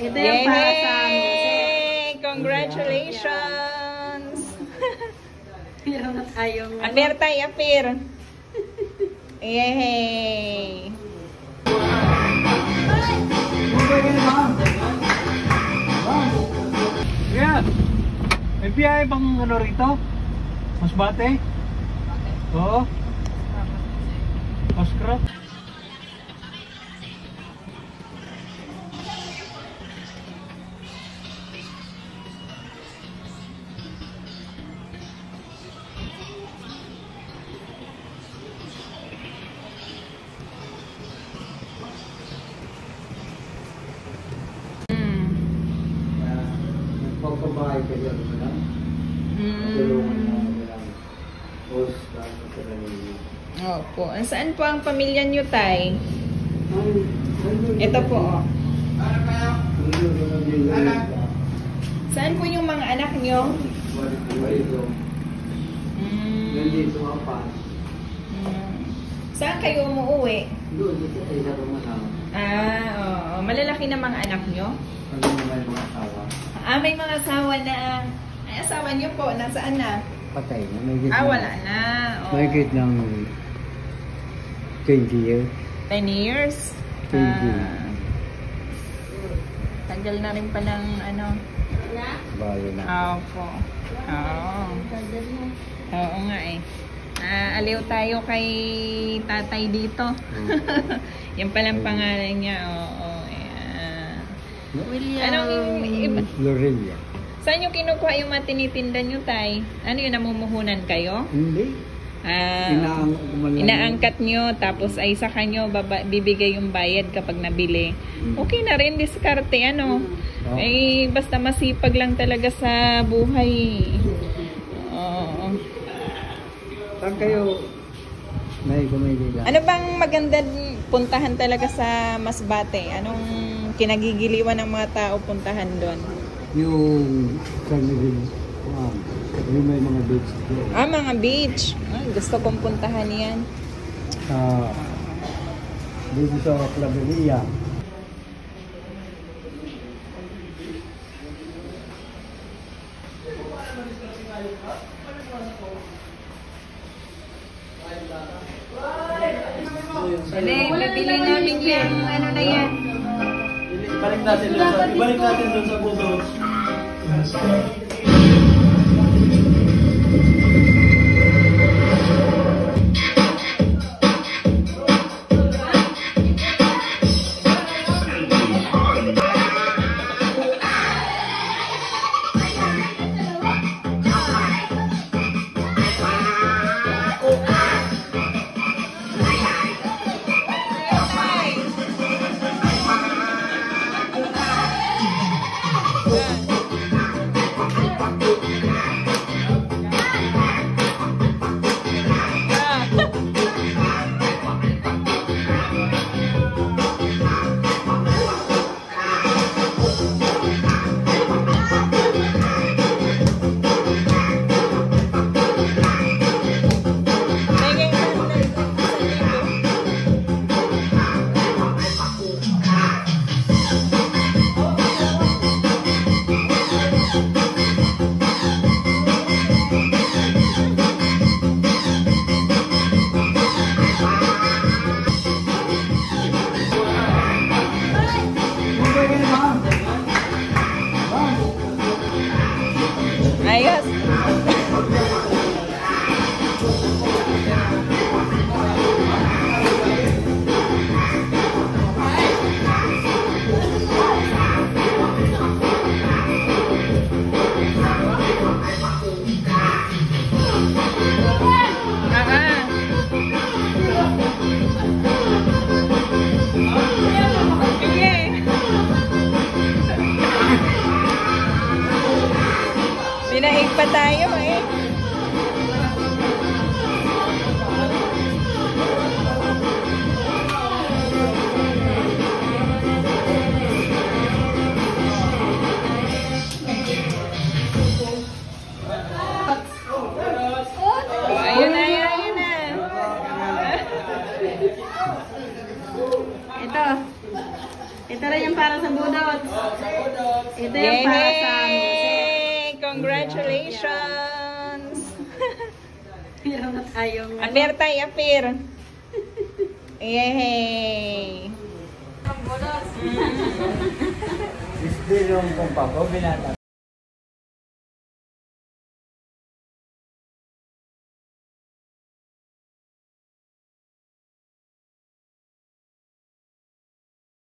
Ito yung para sa Yay! Congratulations! Meron na tayong Apir tayo, apir. Yay! Yeah. May biyahe bang ano rito? Masbate? Oo. Oscar? Pagkabahay ka dyan, ano? Tulungan mo lang. Post lang sa kanila. Opo. Saan po ang pamilya niyo, Tay? Ito po. Saan po yung mga anak niyo? Nandito nga pa. Saan kayo umuwi? Doon, dito tayo sa Romanao. Oo. Malalaki na mga anak niyo? Ano naman yung mga asawa? May mga asawa na. Ay, asawa niyo po. Nasaan na? Patay na. May Wala na. Oh. May git ng 20 years. 10 years? 20. Tagal na rin pa ng ano. Bayo na. Opo. Oo. Oo nga eh. Aliw tayo kay tatay dito. Yan palang pangalan niya. Oo. William. Anong iba? Lorelia. Saan yung kinukuha yung mga tinitinda nyo, Tay? Ano yun, namumuhunan kayo? Hindi. Inaangkat nyo, tapos ay sa kanyo bibigay yung bayad kapag nabili. Okay na rin, diskarte, ano? Eh, basta masipag lang talaga sa buhay. Oo. Saan kayo? May lang. Ano bang maganda puntahan talaga sa Masbate? Anong kinagigiliwan ng mga tao puntahan doon? Yung San Miguel. Yung may mga beach. Mga beach. Gusto kong puntahan yan. Dito sa Claveria. Bibili namin yan. Ano na yan? Ibalik natin doon sa budos. Ayos. Pinaig pa tayo eh. Ayun na, ayun na. Ito. Ito rin yung para sa budot. Ito yung para sa ano. Yay! Congratulations! Meron na tayong ano. Apir tayo, apir. Yay! This day yung kung papa, binata.